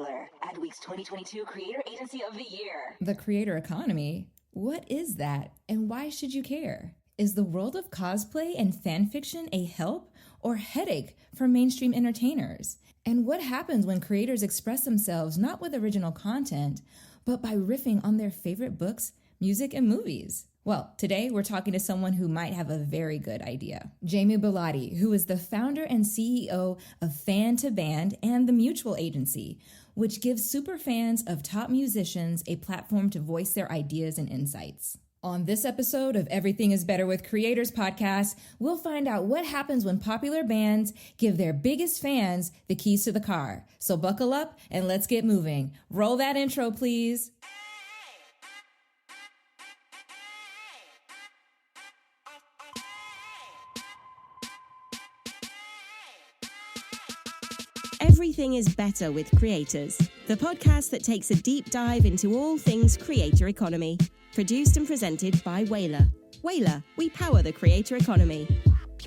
Whalar, Adweek's 2022 Creator Agency of the Year. The creator economy? What is that, and why should you care? Is the world of cosplay and fanfiction a help or headache for mainstream entertainers? And what happens when creators express themselves not with original content, but by riffing on their favorite books, music, and movies? Well, today we're talking to someone who might have a very good idea. Jaime Bilotti, who is the founder and CEO of Fan to Band and the Mutual Agency, which gives superfans of top musicians a platform to voice their ideas and insights. On this episode of Everything is Better with Creators podcast, we'll find out what happens when popular bands give their biggest fans the keys to the car. So buckle up and let's get moving. Roll that intro, please. Everything is Better with Creators, the podcast that takes a deep dive into all things creator economy. Produced and presented by Whalar. Whalar, we power the creator economy.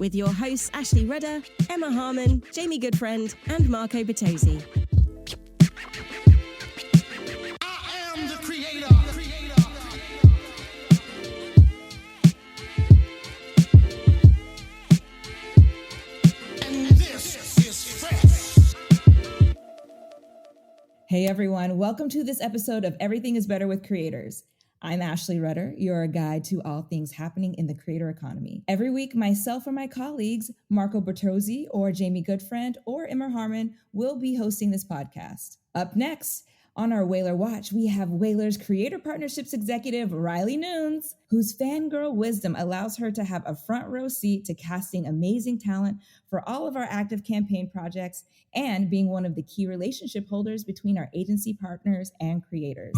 With your hosts Ashley Rudder, Emma Harmon, Jamie Goodfriend, and Marco Bertozzi. I am the creator. And this is fresh. Hey everyone, welcome to this episode of Everything is Better with Creators. I'm Ashley Rudder, your guide to all things happening in the creator economy. Every week, myself or my colleagues, Marco Bertozzi or Jamie Goodfriend or Emma Harmon, will be hosting this podcast. Up next, on our Whalar Watch, we have Whalar's Creator Partnerships Executive, Jae Nunes, whose fangirl wisdom allows her to have a front row seat to casting amazing talent for all of our active campaign projects and being one of the key relationship holders between our agency partners and creators.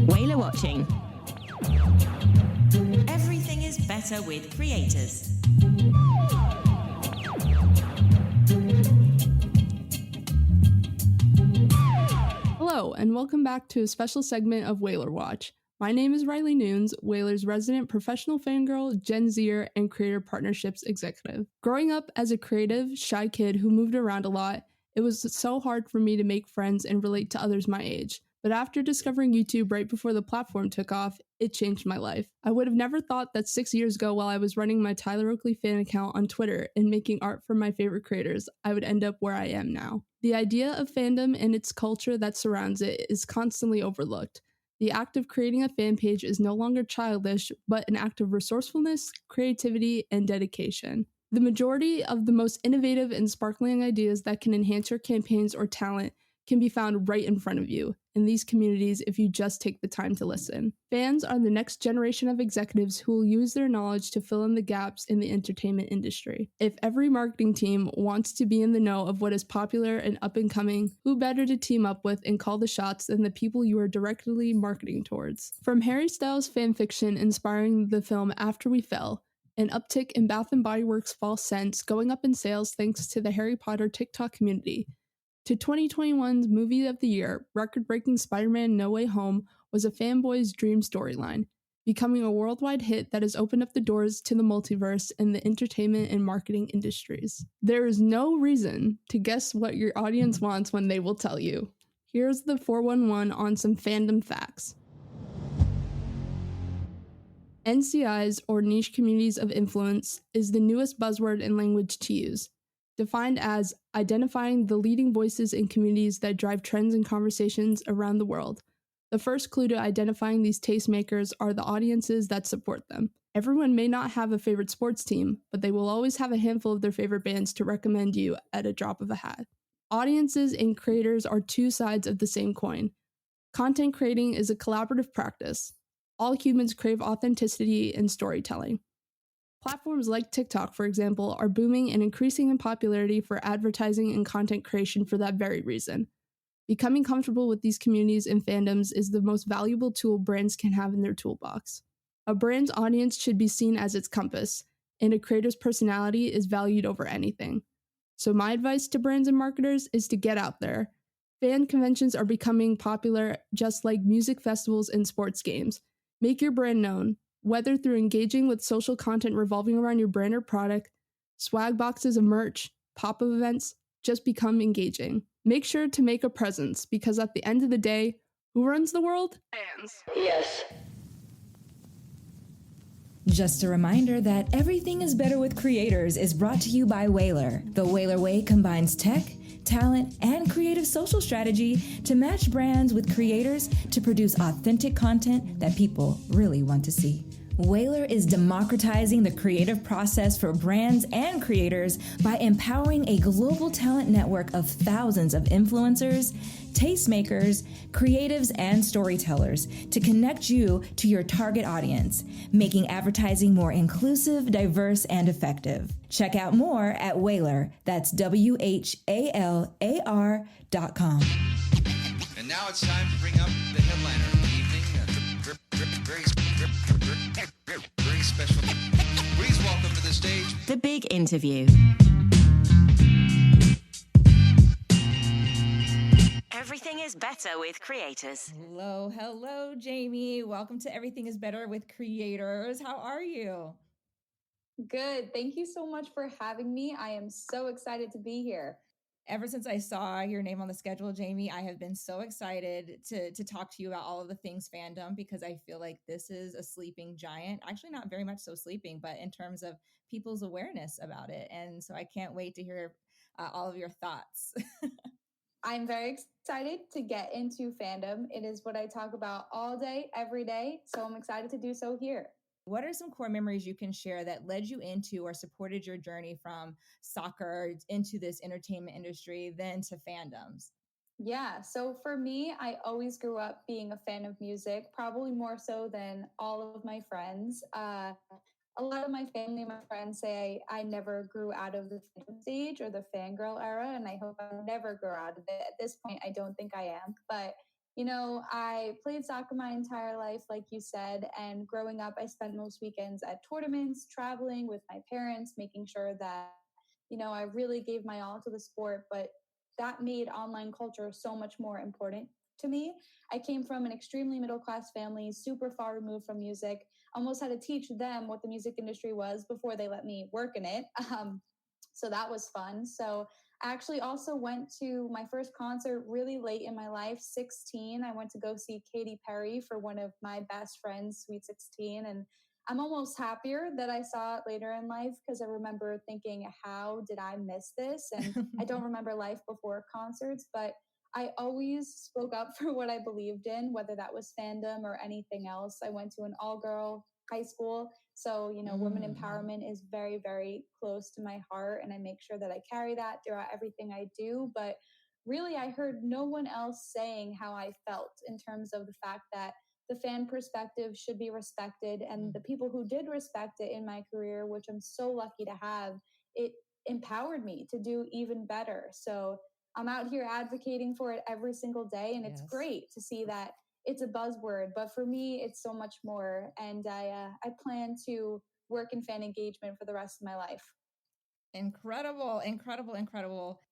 Whalar Watching. Everything is Better with Creators. Hello, and welcome back to a special segment of Whalar Watch. My name is Jae Nunes, Whalar's resident professional fangirl, Gen Zer, and creator partnerships executive. Growing up as a creative, shy kid who moved around a lot, it was so hard for me to make friends and relate to others my age. But after discovering YouTube right before the platform took off, it changed my life. I would have never thought that 6 years ago, while I was running my Tyler Oakley fan account on Twitter and making art for my favorite creators, I would end up where I am now. The idea of fandom and its culture that surrounds it is constantly overlooked. The act of creating a fan page is no longer childish, but an act of resourcefulness, creativity, and dedication. The majority of the most innovative and sparkling ideas that can enhance your campaigns or talent can be found right in front of you in these communities if you just take the time to listen. Fans are the next generation of executives who will use their knowledge to fill in the gaps in the entertainment industry. If every marketing team wants to be in the know of what is popular and up and coming, who better to team up with and call the shots than the people you are directly marketing towards? From Harry Styles fanfiction inspiring the film After We Fell, an uptick in Bath & Body Works false scents going up in sales thanks to the Harry Potter TikTok community, to 2021's Movie of the Year, record-breaking Spider-Man No Way Home was a fanboy's dream storyline, becoming a worldwide hit that has opened up the doors to the multiverse in the entertainment and marketing industries. There is no reason to guess what your audience wants when they will tell you. Here's the 411 on some fandom facts. NCIs, or niche communities of influence, is the newest buzzword and language to use. Defined as identifying the leading voices in communities that drive trends and conversations around the world. The first clue to identifying these tastemakers are the audiences that support them. Everyone may not have a favorite sports team, but they will always have a handful of their favorite bands to recommend you at a drop of a hat. Audiences and creators are two sides of the same coin. Content creating is a collaborative practice. All humans crave authenticity and storytelling. Platforms like TikTok, for example, are booming and increasing in popularity for advertising and content creation for that very reason. Becoming comfortable with these communities and fandoms is the most valuable tool brands can have in their toolbox. A brand's audience should be seen as its compass, and a creator's personality is valued over anything. So my advice to brands and marketers is to get out there. Fan conventions are becoming popular just like music festivals and sports games. Make your brand known, whether through engaging with social content revolving around your brand or product, Swag boxes of merch, pop-up events just become engaging. Make sure to make a presence because at the end of the day, who runs the world? Fans. Yes. Just a reminder that Everything is Better with Creators is brought to you by Whalar. The Whalar Way combines tech, talent, and creative social strategy to match brands with creators to produce authentic content that people really want to see. Whalar is democratizing the creative process for brands and creators by empowering a global talent network of thousands of influencers, tastemakers, creatives, and storytellers to connect you to your target audience, making advertising more inclusive, diverse, and effective. Check out more at Whalar. That's WHALAR.com. And now it's time to bring up the headliner of the evening. Very special. Please welcome to the stage The Big Interview. Everything is better with creators. Hello, Jamie. Welcome to Everything is Better with Creators. How are you? Good. Thank you so much for having me. I am so excited to be here. Ever since I saw your name on the schedule, Jamie, I have been so excited to talk to you about all of the things fandom, because I feel like this is a sleeping giant. Actually, not very much so sleeping, but in terms of people's awareness about it. And so I can't wait to hear all of your thoughts. I'm very excited to get into fandom. It is what I talk about all day, every day. So I'm excited to do so here. What are some core memories you can share that led you into or supported your journey from soccer into this entertainment industry, then to fandoms? Yeah. So for me, I always grew up being a fan of music, probably more so than all of my friends. A lot of my family and my friends say I never grew out of the fandom stage or the fangirl era, and I hope I never grow out of it. At this point, I don't think I am. But, you know, I played soccer my entire life, like you said, and growing up, I spent most weekends at tournaments, traveling with my parents, making sure that, you know, I really gave my all to the sport, but that made online culture so much more important to me. I came from an extremely middle class family, super far removed from music. Almost had to teach them what the music industry was before they let me work in it. So that was fun. So I actually also went to my first concert really late in my life, 16. I went to go see Katy Perry for one of my best friends, Sweet 16. And I'm almost happier that I saw it later in life, because I remember thinking, how did I miss this? And I don't remember life before concerts, but I always spoke up for what I believed in, whether that was fandom or anything else. I went to an all-girl high school, so, you know, women empowerment is very, very close to my heart, and I make sure that I carry that throughout everything I do. But really, I heard no one else saying how I felt in terms of the fact that the fan perspective should be respected, and the people who did respect it in my career, which I'm so lucky to have, it empowered me to do even better. So I'm out here advocating for it every single day, and it's great to see that it's a buzzword, but for me, it's so much more. And I plan to work in fan engagement for the rest of my life. Incredible.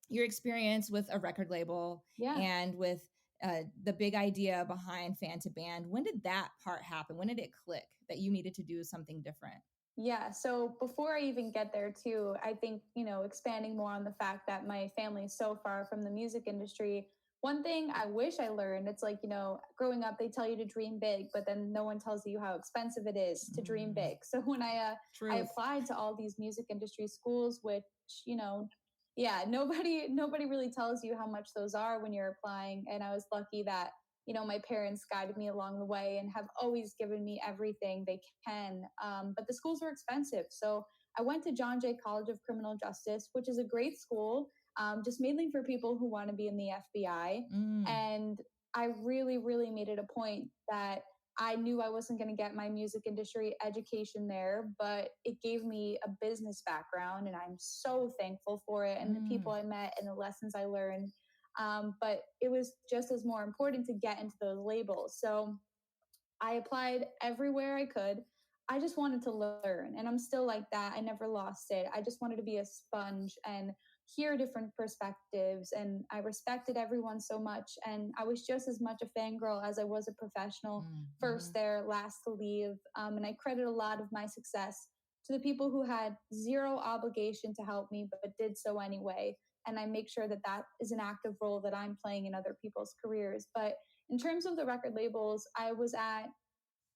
Your experience with a record label and with the big idea behind fan to band. When did that part happen? When did it click that you needed to do something different? Yeah. So before I even get there too, I think, you know, expanding more on the fact that my family is so far from the music industry. One thing I wish I learned, it's like, you know, growing up, they tell you to dream big, but then no one tells you how expensive it is to dream big. So when I applied to all these music industry schools, which, you know, nobody really tells you how much those are when you're applying. And I was lucky that, you know, my parents guided me along the way and have always given me everything they can. But the schools were expensive. So I went to John Jay College of Criminal Justice, which is a great school, just mainly for people who want to be in the FBI. And I really, really made it a point that I knew I wasn't going to get my music industry education there, but it gave me a business background, and I'm so thankful for it, and the people I met and the lessons I learned. But it was just as more important to get into those labels. So I applied everywhere I could. I just wanted to learn, and I'm still like that. I never lost it. I just wanted to be a sponge and hear different perspectives, and I respected everyone so much, and I was just as much a fangirl as I was a professional. First there, last to leave, and I credit a lot of my success to the people who had zero obligation to help me, but did so anyway. And I make sure that that is an active role that I'm playing in other people's careers. But in terms of the record labels, I was at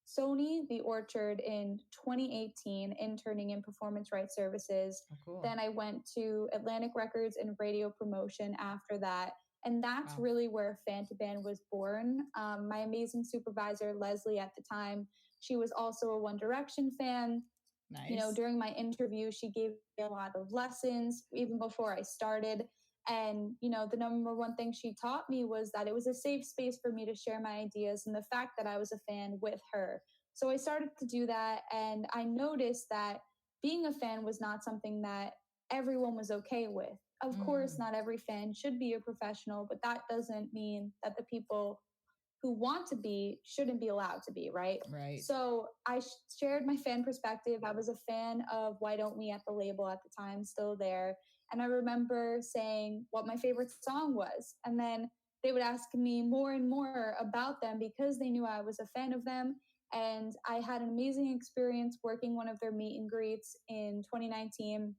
Sony, The Orchard in 2018, interning in performance rights services. Oh, cool. Then I went to Atlantic Records and radio promotion after that. And that's Wow. really where Fantaban was born. My amazing supervisor, Leslie, at the time, she was also a One Direction fan. Nice. You know, during my interview, she gave me a lot of lessons even before I started. And, you know, the number one thing she taught me was that it was a safe space for me to share my ideas and the fact that I was a fan with her. So I started to do that. And I noticed that being a fan was not something that everyone was okay with. Of course, not every fan should be a professional, but that doesn't mean that the people who want to be shouldn't be allowed to be, right? Right. So I shared my fan perspective. I was a fan of Why Don't We at the label at the time, still there. And I remember saying what my favorite song was. And then they would ask me more and more about them because they knew I was a fan of them. And I had an amazing experience working one of their meet and greets in 2019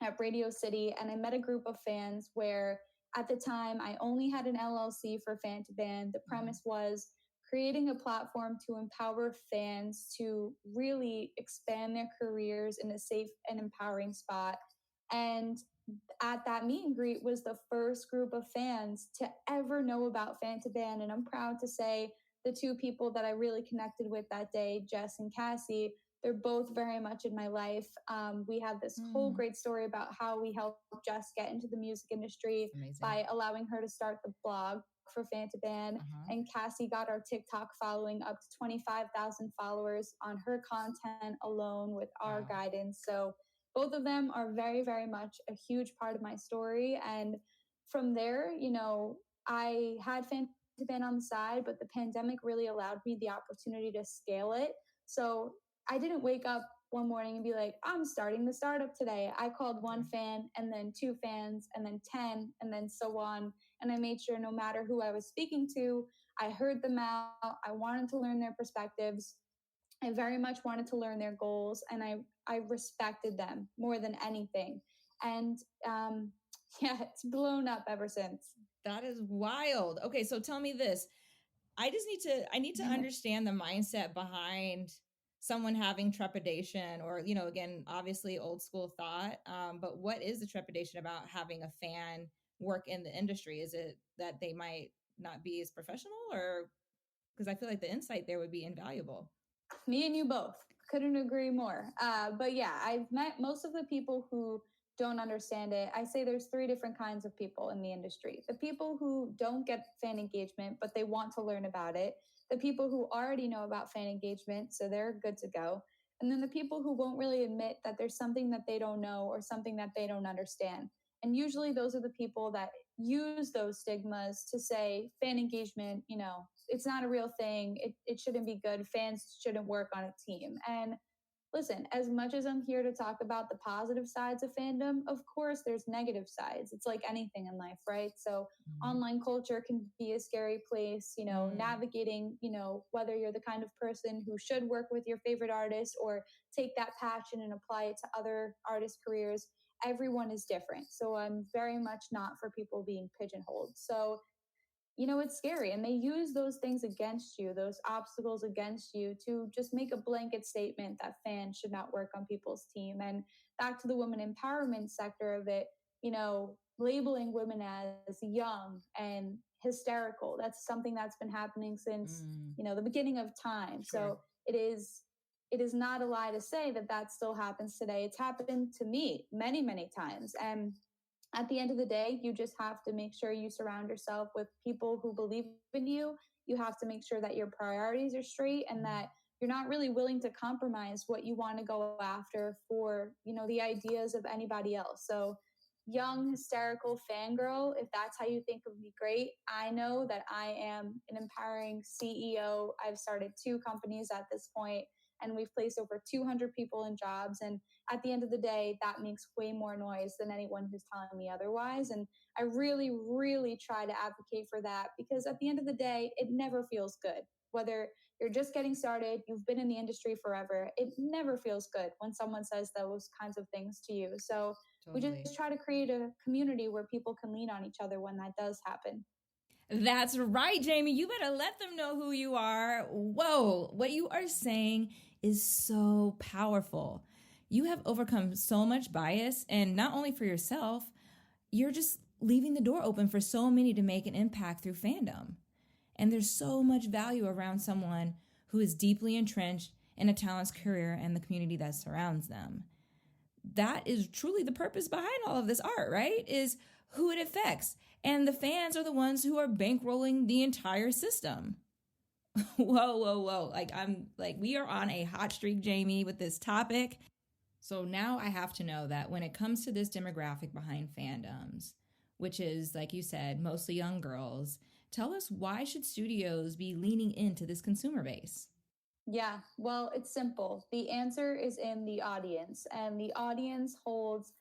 at Radio City. And I met a group of fans where at the time I only had an LLC for Fantaban. The premise was creating a platform to empower fans to really expand their careers in a safe and empowering spot. And at that meet and greet was the first group of fans to ever know about Fantaban. And I'm proud to say the two people that I really connected with that day, Jess and Cassie, they're both very much in my life. We have this whole great story about how we helped Jess get into the music industry by allowing her to start the blog for Fantaban. And Cassie got our TikTok following up to 25,000 followers on her content alone with our guidance. So both of them are very, very much a huge part of my story. And from there, you know, I had Fantaban on the side, but the pandemic really allowed me the opportunity to scale it. So I didn't wake up one morning and be like, I'm starting the startup today. I called one fan and then two fans and then 10 and then so on. And I made sure no matter who I was speaking to, I heard them out. I wanted to learn their perspectives. I very much wanted to learn their goals, and I respected them more than anything. And yeah, it's blown up ever since. That is wild. Okay, so tell me this. I need to understand the mindset behind someone having trepidation or, you know, again, obviously old school thought. But what is the trepidation about having a fan work in the industry? Is it that they might not be as professional, or because I feel like the insight there would be invaluable? Me and you both couldn't agree more. But yeah, I've met most of the people who don't understand it. I say there's three different kinds of people in the industry: the people who don't get fan engagement, but they want to learn about it; the people who already know about fan engagement, so they're good to go; and then the people who won't really admit that there's something that they don't know or something that they don't understand. And usually those are the people that use those stigmas to say fan engagement, you know, it's not a real thing. It shouldn't be good. Fans shouldn't work on a team. And listen, as much as I'm here to talk about the positive sides of fandom, of course there's negative sides. It's like anything in life, right? So online culture can be a scary place, you know, navigating, you know, whether you're the kind of person who should work with your favorite artist or take that passion and apply it to other artist careers. Everyone is different. So I'm very much not for people being pigeonholed. So, you know, it's scary. And they use those things against you, those obstacles against you, to just make a blanket statement that fans should not work on people's team. And back to the women empowerment sector of it, you know, labeling women as young and hysterical, that's something that's been happening since, you know, the beginning of time. So it is not a lie to say that that still happens today. It's happened to me many, many times. And at the end of the day, you just have to make sure you surround yourself with people who believe in you. You have to make sure that your priorities are straight and that you're not really willing to compromise what you want to go after for, you know, the ideas of anybody else. So young, hysterical fangirl, if that's how you think of me, great. I know that I am an empowering CEO. I've started 2 companies at this point, and we've placed over 200 people in jobs. And at the end of the day, that makes way more noise than anyone who's telling me otherwise. And I really, really try to advocate for that, because at the end of the day, it never feels good. whether you're just getting started, you've been in the industry forever, it never feels good when someone says those kinds of things to you. So we just try to create a community where people can lean on each other when that does happen. That's right, Jamie. You better let them know who you are. Whoa, what you are saying is so powerful. You have overcome so much bias, and not only for yourself, you're just leaving the door open for so many to make an impact through fandom. And there's so much value around someone who is deeply entrenched in a talent's career and the community that surrounds them. That is truly the purpose behind all of this art, right? Is who it affects. And the fans are the ones who are bankrolling the entire system. Whoa. We are on a hot streak, Jamie, with this topic. So now I have to know that when it comes to this demographic behind fandoms, which is, like you said, mostly young girls, tell us, why should studios be leaning into this consumer base? Yeah, well, it's simple. The answer is in the audience, and the audience holds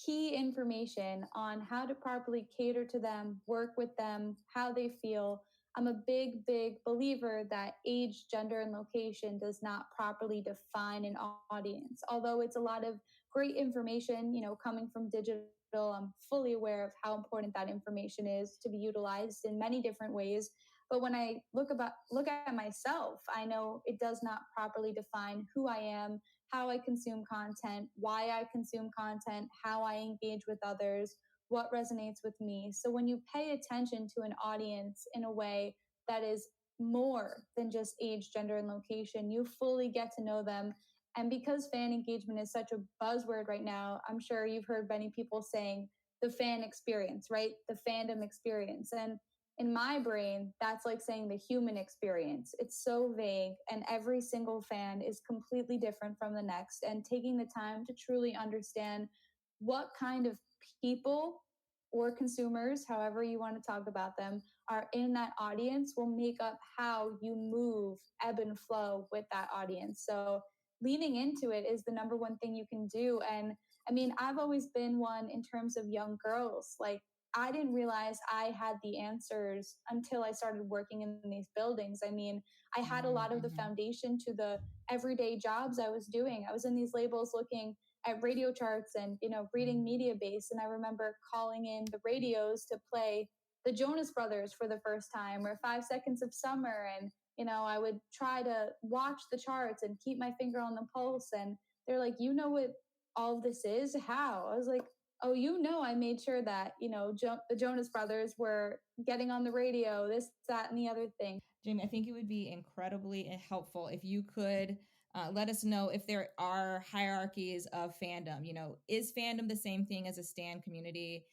key information on how to properly cater to them, work with them, how they feel. I'm a big believer that age, gender, and location does not properly define an audience. Although it's a lot of great information, coming from digital, I'm fully aware of how important that information is to be utilized in many different ways. But when I look at myself, I know it does not properly define who I am, how I consume content, why I consume content, how I engage with others, what resonates with me. So when you pay attention to an audience in a way that is more than just age, gender, and location, you fully get to know them. And because fan engagement is such a buzzword right now, I'm sure you've heard many people saying the fan experience, right? The fandom experience. And in my brain, that's like saying the human experience. It's so vague, and every single fan is completely different from the next. And taking the time to truly understand what kind of people or consumers, however you want to talk about them, are in that audience will make up how you move, ebb and flow with that audience. So leaning into it is the number one thing you can do. And I mean, I've always been one in terms of young girls. Like, I didn't realize I had the answers until I started working in these buildings. I mean, I had a lot of the foundation to the everyday jobs I was doing. I was in these labels looking at radio charts and, reading media base. And I remember calling in the radios to play the Jonas Brothers for the first time, or 5 Seconds of Summer. And, I would try to watch the charts and keep my finger on the pulse. And they're like, you know what all of this is? How? I was like, oh, I made sure that, the Jonas Brothers were getting on the radio, this, that, and the other thing. Jamie, I think it would be incredibly helpful if you could let us know if there are hierarchies of fandom. Is fandom the same thing as a stan community?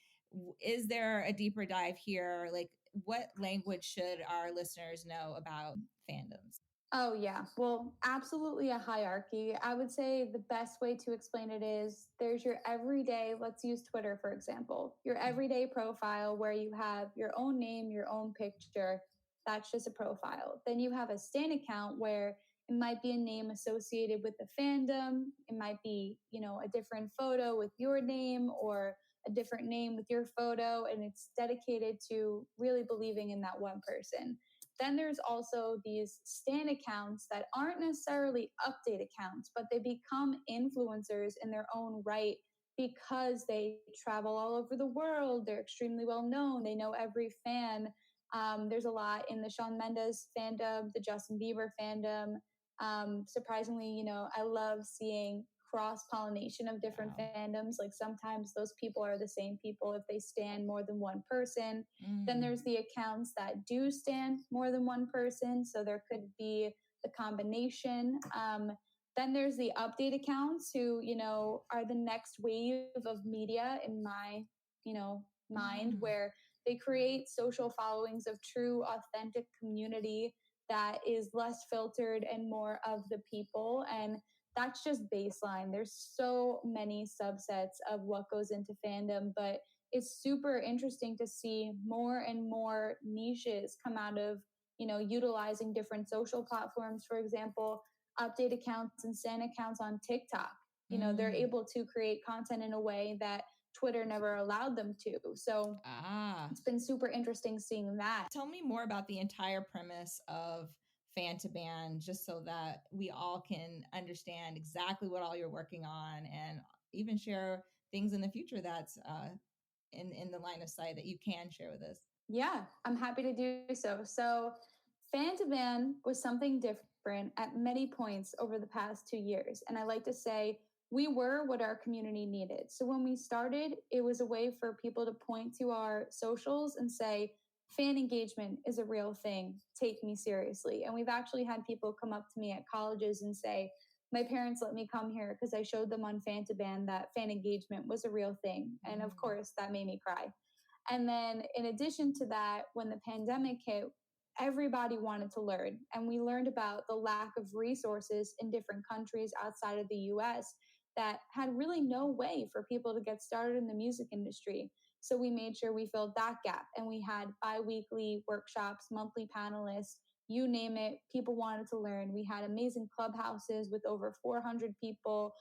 Is there a deeper dive here? Like, what language should our listeners know about fandoms? Oh, yeah. Well, absolutely a hierarchy. I would say the best way to explain it is there's your everyday, let's use Twitter, for example, your everyday profile where you have your own name, your own picture. That's just a profile. Then you have a stan account where it might be a name associated with the fandom. It might be, a different photo with your name, or a different name with your photo. And it's dedicated to really believing in that one person. Then there's also these stan accounts that aren't necessarily update accounts, but they become influencers in their own right because they travel all over the world. They're extremely well known. They know every fan. There's a lot in the Shawn Mendes fandom, the Justin Bieber fandom. Surprisingly, I love seeing cross-pollination of different fandoms. Like, sometimes those people are the same people if they stan more than one person. Then there's the accounts that do stan more than one person, so there could be the combination. Then there's the update accounts who, are the next wave of media in my, mind, where they create social followings of true, authentic community that is less filtered and more of the people. And that's just baseline. There's so many subsets of what goes into fandom, but it's super interesting to see more and more niches come out of, utilizing different social platforms. For example, update accounts and stan accounts on TikTok. They're able to create content in a way that Twitter never allowed them to. So it's been super interesting seeing that. Tell me more about the entire premise of fan to band, just so that we all can understand exactly what all you're working on, and even share things in the future that's in the line of sight that you can share with us. Yeah, I'm happy to do so. So, fan to band was something different at many points over the past 2 years. And I like to say we were what our community needed. So, when we started, it was a way for people to point to our socials and say, fan engagement is a real thing. Take me seriously. And we've actually had people come up to me at colleges and say, my parents let me come here because I showed them on Fan to Band that fan engagement was a real thing. And of course, that made me cry. And then, in addition to that, when the pandemic hit, everybody wanted to learn. And we learned about the lack of resources in different countries outside of the US that had really no way for people to get started in the music industry. So we made sure we filled that gap. And we had bi weekly workshops, monthly panelists, you name it. People wanted to learn. We had amazing clubhouses with over 400 people.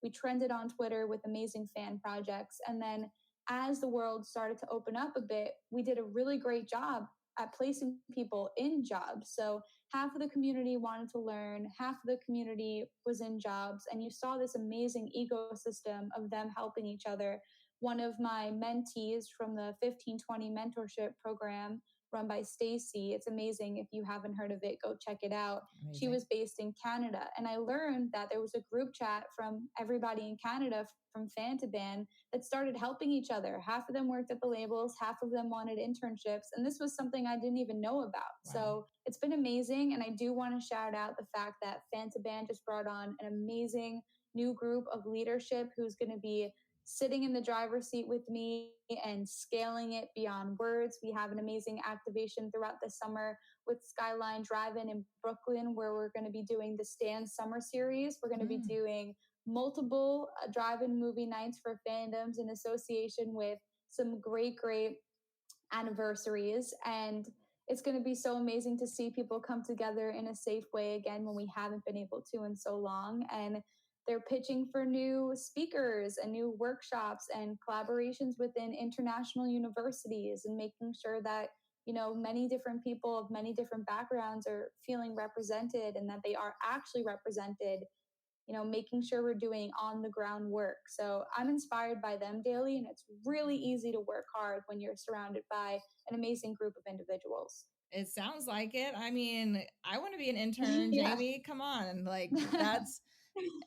We trended on Twitter with amazing fan projects. And then as the world started to open up a bit, we did a really great job at placing people in jobs. So half of the community wanted to learn, half of the community was in jobs, and you saw this amazing ecosystem of them helping each other. One of my mentees from the 1520 mentorship program run by Stacy. It's amazing. If you haven't heard of it, go check it out. Amazing. She was based in Canada. And I learned that there was a group chat from everybody in Canada from fan to band that started helping each other. Half of them worked at the labels, half of them wanted internships. And this was something I didn't even know about. Wow. So it's been amazing. And I do want to shout out the fact that fan to band just brought on an amazing new group of leadership who's going to be sitting in the driver's seat with me and scaling it beyond words. We have an amazing activation throughout the summer with Skyline Drive-In in Brooklyn, where we're going to be doing the Stans Summer Series. We're going to be doing multiple drive-in movie nights for fandoms in association with some great anniversaries. And it's going to be so amazing to see people come together in a safe way again when we haven't been able to in so long. And they're pitching for new speakers and new workshops and collaborations within international universities, and making sure that, you know, many different people of many different backgrounds are feeling represented, and that they are actually represented, you know, making sure we're doing on the ground work. So I'm inspired by them daily, and it's really easy to work hard when you're surrounded by an amazing group of individuals. It sounds like it. I mean, I want to be an intern, Yeah. Jamie. Come on, like that's.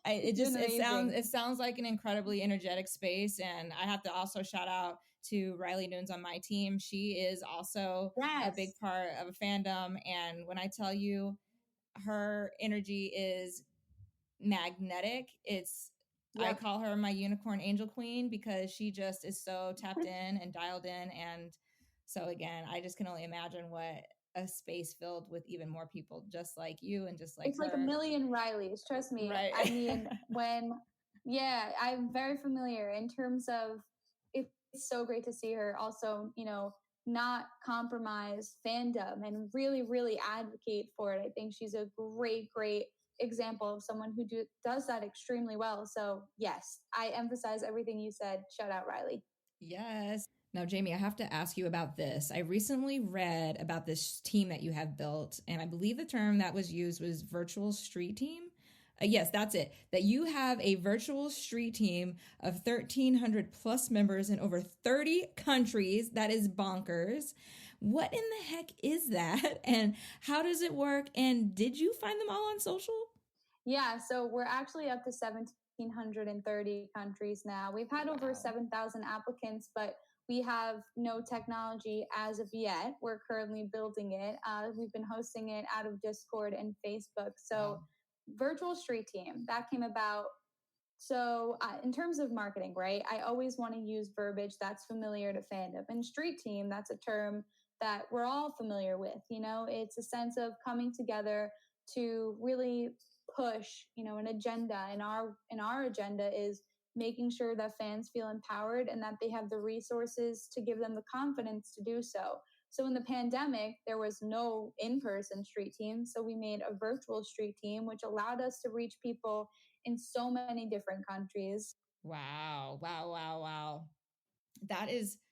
It's been amazing. It sounds like an incredibly energetic space, and I have to also shout out to Riley Nunes on my team. She is also a big part of a fandom, and when I tell you, her energy is magnetic. I call her my unicorn angel queen, because she just is so tapped in and dialed in. And so again, I just can only imagine what a space filled with even more people just like you and just like it's her. like a million Rileys, trust me. Right. I mean, I'm very familiar in terms of, it's so great to see her also, you know, not compromise fandom and really, really advocate for it. I think she's a great example of someone who does that extremely well. So yes, I emphasize everything you said. Shout out Riley. Yes. Now, Jamie, I have to ask you about this. I recently read about this team that you have built, and I believe the term that was used was virtual street team. Yes, that's it. That you have a virtual street team of 1,300 plus members in over 30 countries. That is bonkers. What in the heck is that? And how does it work? And did you find them all on social? Yeah, so we're actually up to 1,730 countries now. We've had over 7,000 applicants, but we have no technology as of yet. We're currently building it. We've been hosting it out of Discord and Facebook. So virtual street team, that came about. So in terms of marketing, right, I always want to use verbiage that's familiar to fandom. And street team, that's a term that we're all familiar with. You know, it's a sense of coming together to really push, you know, an agenda. And our agenda is making sure that fans feel empowered and that they have the resources to give them the confidence to do so. So in the pandemic, there was no in-person street team. So we made a virtual street team, which allowed us to reach people in so many different countries. Wow.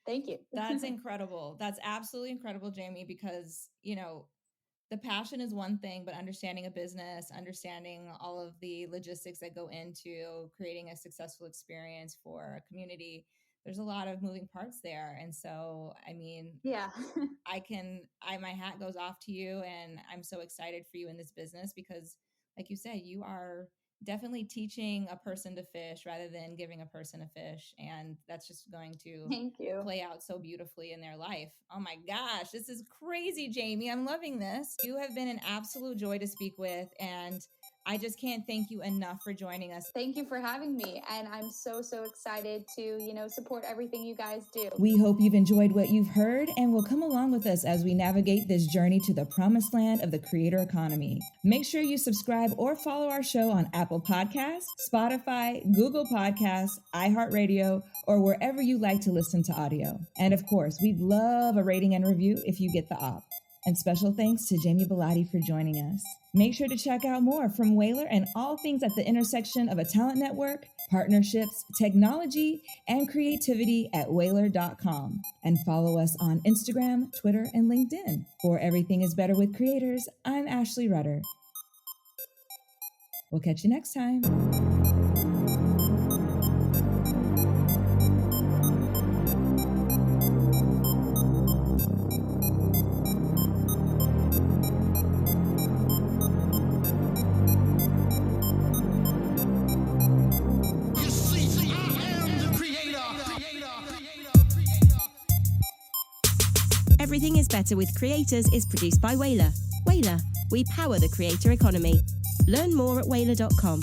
Thank you. That's incredible. That's absolutely incredible, Jamie, because, you know, the passion is one thing, but understanding a business, understanding all of the logistics that go into creating a successful experience for a community, there's a lot of moving parts there. And so, I mean, Yeah. my hat goes off to you, and I'm so excited for you in this business because, like you said, you are definitely teaching a person to fish rather than giving a person a fish. And that's just going to Thank you. play out so beautifully in their life. Oh my gosh, this is crazy, Jamie. I'm loving this. You have been an absolute joy to speak with, and I just can't thank you enough for joining us. Thank you for having me. And I'm so excited to, support everything you guys do. We hope you've enjoyed what you've heard and will come along with us as we navigate this journey to the promised land of the creator economy. Make sure you subscribe or follow our show on Apple Podcasts, Spotify, Google Podcasts, iHeartRadio, or wherever you like to listen to audio. And of course, we'd love a rating and review if you get the op. And special thanks to Jaime Bilotti for joining us. Make sure to check out more from Whalar and all things at the intersection of a talent network, partnerships, technology, and creativity at whalar.com. And follow us on Instagram, Twitter, and LinkedIn. For Everything is Better with Creators, I'm Ashley Rudder. We'll catch you next time. You see, I am the creator. Everything is Better with Creators is produced by Whalar. Whalar, we power the creator economy. Learn more at whalar.com.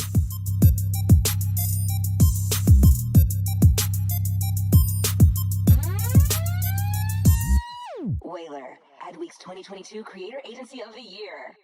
Whalar, Adweek's 2022 Creator Agency of the Year.